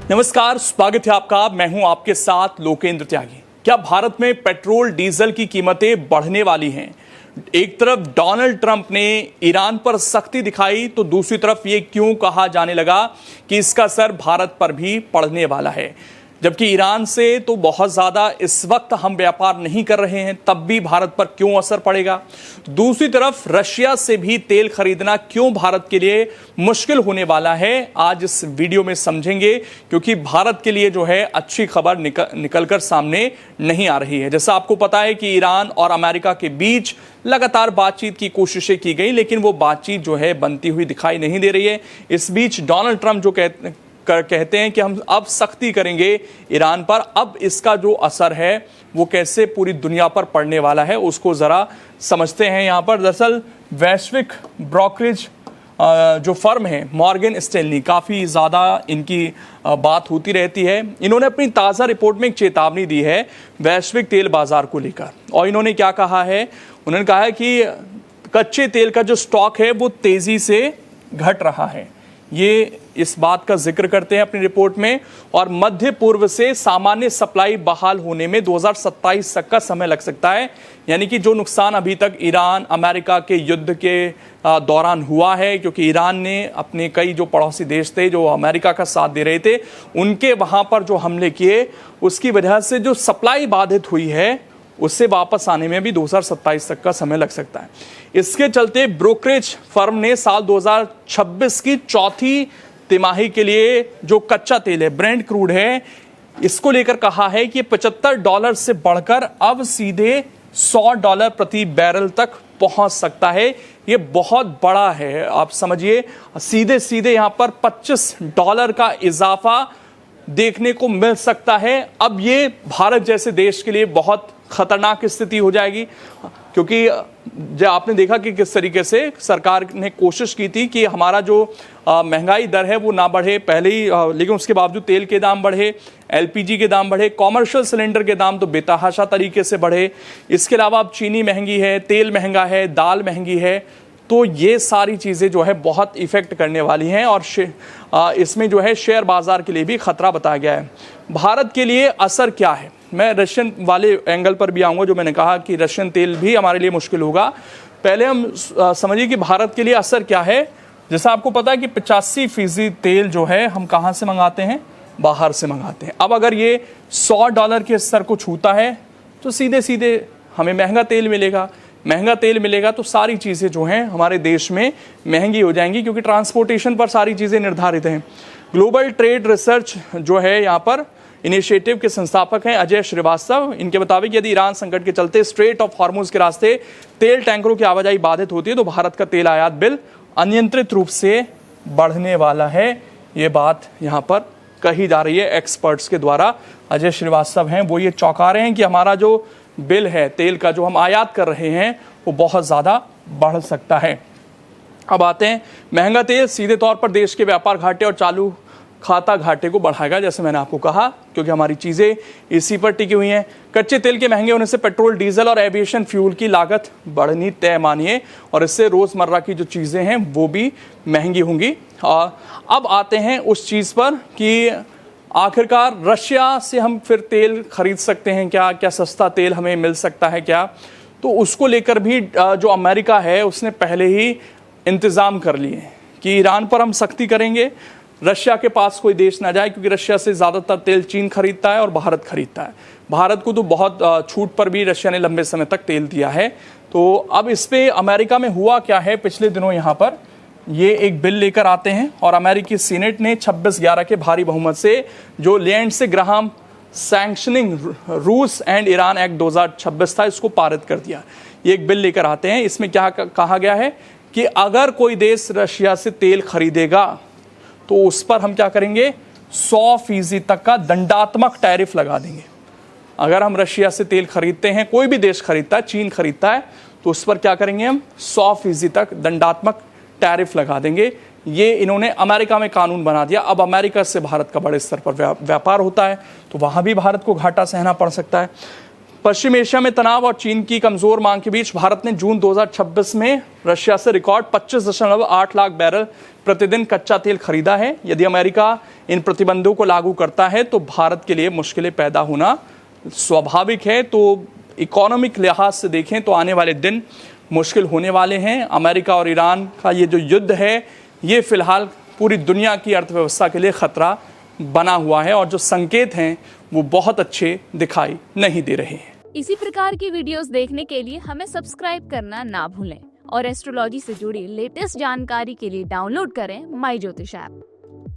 नमस्कार, स्वागत है आपका। मैं हूं आपके साथ लोकेंद्र त्यागी। क्या भारत में पेट्रोल डीजल की कीमतें बढ़ने वाली हैं? एक तरफ डोनाल्ड ट्रंप ने ईरान पर सख्ती दिखाई तो दूसरी तरफ ये क्यों कहा जाने लगा कि इसका असर भारत पर भी पड़ने वाला है। जबकि ईरान से तो बहुत ज़्यादा इस वक्त हम व्यापार नहीं कर रहे हैं, तब भी भारत पर क्यों असर पड़ेगा। दूसरी तरफ रशिया से भी तेल खरीदना क्यों भारत के लिए मुश्किल होने वाला है, आज इस वीडियो में समझेंगे। क्योंकि भारत के लिए जो है अच्छी खबर निकलकर सामने नहीं आ रही है। जैसा आपको पता है कि ईरान और अमेरिका के बीच लगातार बातचीत की कोशिशें की गई, लेकिन वो बातचीत जो है बनती हुई दिखाई नहीं दे रही है। इस बीच डोनाल्ड ट्रंप जो कहते हैं कि हम अब सख्ती करेंगे ईरान पर, अब इसका जो असर है वो कैसे पूरी दुनिया पर पड़ने वाला है उसको ज़रा समझते हैं। यहाँ पर दरअसल वैश्विक ब्रोकरेज जो फर्म है मॉर्गन स्टैनली, काफ़ी ज़्यादा इनकी बात होती रहती है। इन्होंने अपनी ताज़ा रिपोर्ट में एक चेतावनी दी है वैश्विक तेल बाजार को लेकर। और इन्होंने क्या कहा है? उन्होंने कहा है कि कच्चे तेल का जो स्टॉक है वो तेज़ी से घट रहा है। ये इस बात का जिक्र करते हैं अपनी रिपोर्ट में। और मध्य पूर्व से सामान्य सप्लाई बहाल होने में 2027 तक का समय लग सकता है। यानी कि जो नुकसान अभी तक ईरान अमेरिका के युद्ध के दौरान हुआ है, क्योंकि ईरान ने अपने कई जो पड़ोसी देश थे जो अमेरिका का साथ दे रहे थे, उनके वहाँ पर जो हमले किए, उसकी वजह से जो सप्लाई बाधित हुई है उससे वापस आने में भी 2027 तक का समय लग सकता है। इसके चलते ब्रोकरेज फर्म ने साल 2026 की चौथी तिमाही के लिए जो कच्चा तेल है, ब्रेंट क्रूड है, इसको लेकर कहा है कि $75 से बढ़कर अब सीधे $100 प्रति बैरल तक पहुंच सकता है। ये बहुत बड़ा है, आप समझिए। सीधे सीधे यहां पर $25 का इजाफा देखने को मिल सकता है। अब ये भारत जैसे देश के लिए बहुत खतरनाक स्थिति हो जाएगी, क्योंकि जो आपने देखा कि किस तरीके से सरकार ने कोशिश की थी कि हमारा जो महंगाई दर है वो ना बढ़े पहले ही, लेकिन उसके बावजूद तेल के दाम बढ़े, एलपीजी के दाम बढ़े, कॉमर्शियल सिलेंडर के दाम तो बेतहाशा तरीके से बढ़े। इसके अलावा अब चीनी महंगी है, तेल महंगा है, दाल महंगी है। तो ये सारी चीज़ें जो है बहुत इफ़ेक्ट करने वाली हैं और इसमें जो है शेयर बाज़ार के लिए भी ख़तरा बताया गया है। भारत के लिए असर क्या है? मैं रशियन वाले एंगल पर भी आऊँगा, जो मैंने कहा कि रशियन तेल भी हमारे लिए मुश्किल होगा। पहले हम समझिए कि भारत के लिए असर क्या है। जैसा आपको पता है कि 85% तेल जो है हम कहाँ से मंगाते हैं? बाहर से मंगाते हैं। अब अगर ये $100 के स्तर को छूता है तो सीधे सीधे हमें महंगा तेल मिलेगा। महंगा तेल मिलेगा तो सारी चीज़ें जो हैं हमारे देश में महंगी हो जाएंगी, क्योंकि ट्रांसपोर्टेशन पर सारी चीज़ें निर्धारित हैं। ग्लोबल ट्रेड रिसर्च जो है यहाँ पर इनिशिएटिव के संस्थापक हैं अजय श्रीवास्तव। इनके मुताबिक यदि ईरान संकट के चलते स्ट्रेट ऑफ हॉर्मुज के रास्ते तेल टैंकरों की आवाजाही बाधित होती है तो भारत का तेल आयात बिल अनियंत्रित रूप से बढ़ने वाला है। ये बात यहाँ पर कही जा रही है एक्सपर्ट्स के द्वारा। अजय श्रीवास्तव हैं, वो ये चौंका रहे हैं कि हमारा जो बिल है तेल का, जो हम आयात कर रहे हैं, वो बहुत ज़्यादा बढ़ सकता है। अब आते हैं, महंगा तेल सीधे तौर पर देश के व्यापार घाटे और चालू खाता घाटे को बढ़ाएगा, जैसे मैंने आपको कहा, क्योंकि हमारी चीज़ें इसी पर टिकी हुई हैं। कच्चे तेल के महंगे होने से पेट्रोल, डीजल और एविएशन फ्यूल की लागत बढ़नी तय मानिए, और इससे रोज़मर्रा की जो चीज़ें हैं वो भी महंगी होंगी। अब आते हैं उस चीज़ पर कि आखिरकार रशिया से हम फिर तेल खरीद सकते हैं क्या? क्या सस्ता तेल हमें मिल सकता है क्या? तो उसको लेकर भी जो अमेरिका है उसने पहले ही इंतज़ाम कर लिए कि ईरान पर हम सख्ती करेंगे, रशिया के पास कोई देश ना जाए, क्योंकि रशिया से ज़्यादातर तेल चीन खरीदता है और भारत खरीदता है। भारत को तो बहुत छूट पर भी रशिया ने लंबे समय तक तेल दिया है। तो अब इस पर अमेरिका में हुआ क्या है, पिछले दिनों यहाँ पर ये एक बिल लेकर आते हैं और अमेरिकी सीनेट ने 26-11 के भारी बहुमत से जो लिंडसे ग्राहम सैंक्शनिंग रूस एंड ईरान एक्ट 2026 था, इसको पारित कर दिया। ये एक बिल लेकर आते हैं। इसमें क्या कहा गया है कि अगर कोई देश रशिया से तेल खरीदेगा तो उस पर हम क्या करेंगे? 100% तक का दंडात्मक टैरिफ लगा देंगे। अगर हम रशिया से तेल खरीदते हैं, कोई भी देश खरीदता है, चीन खरीदता है, तो उस पर क्या करेंगे? हम 100% तक दंडात्मक टैरिफ लगा देंगे। ये इन्होंने अमेरिका में कानून बना दिया। अब अमेरिका से भारत का बड़े स्तर पर व्यापार होता है, तो वहाँ भी भारत को घाटा सहना पड़ सकता है। पश्चिम एशिया में तनाव और चीन की कमजोर मांग के बीच भारत ने जून 2026 में रशिया से रिकॉर्ड 25.8 लाख बैरल प्रतिदिन कच्चा तेल खरीदा है। यदि अमेरिका इन प्रतिबंधों को लागू करता है तो भारत के लिए मुश्किलें पैदा होना स्वाभाविक है। तो इकोनॉमिक लिहाज से देखें तो आने वाले दिन मुश्किल होने वाले हैं। अमेरिका और ईरान का ये जो युद्ध है ये फिलहाल पूरी दुनिया की अर्थव्यवस्था के लिए खतरा बना हुआ है और जो संकेत हैं वो बहुत अच्छे दिखाई नहीं दे रहे हैं। इसी प्रकार की वीडियोस देखने के लिए हमें सब्सक्राइब करना ना भूलें और एस्ट्रोलॉजी से जुड़ी लेटेस्ट जानकारी के लिए डाउनलोड करें माई ज्योतिष ऐप।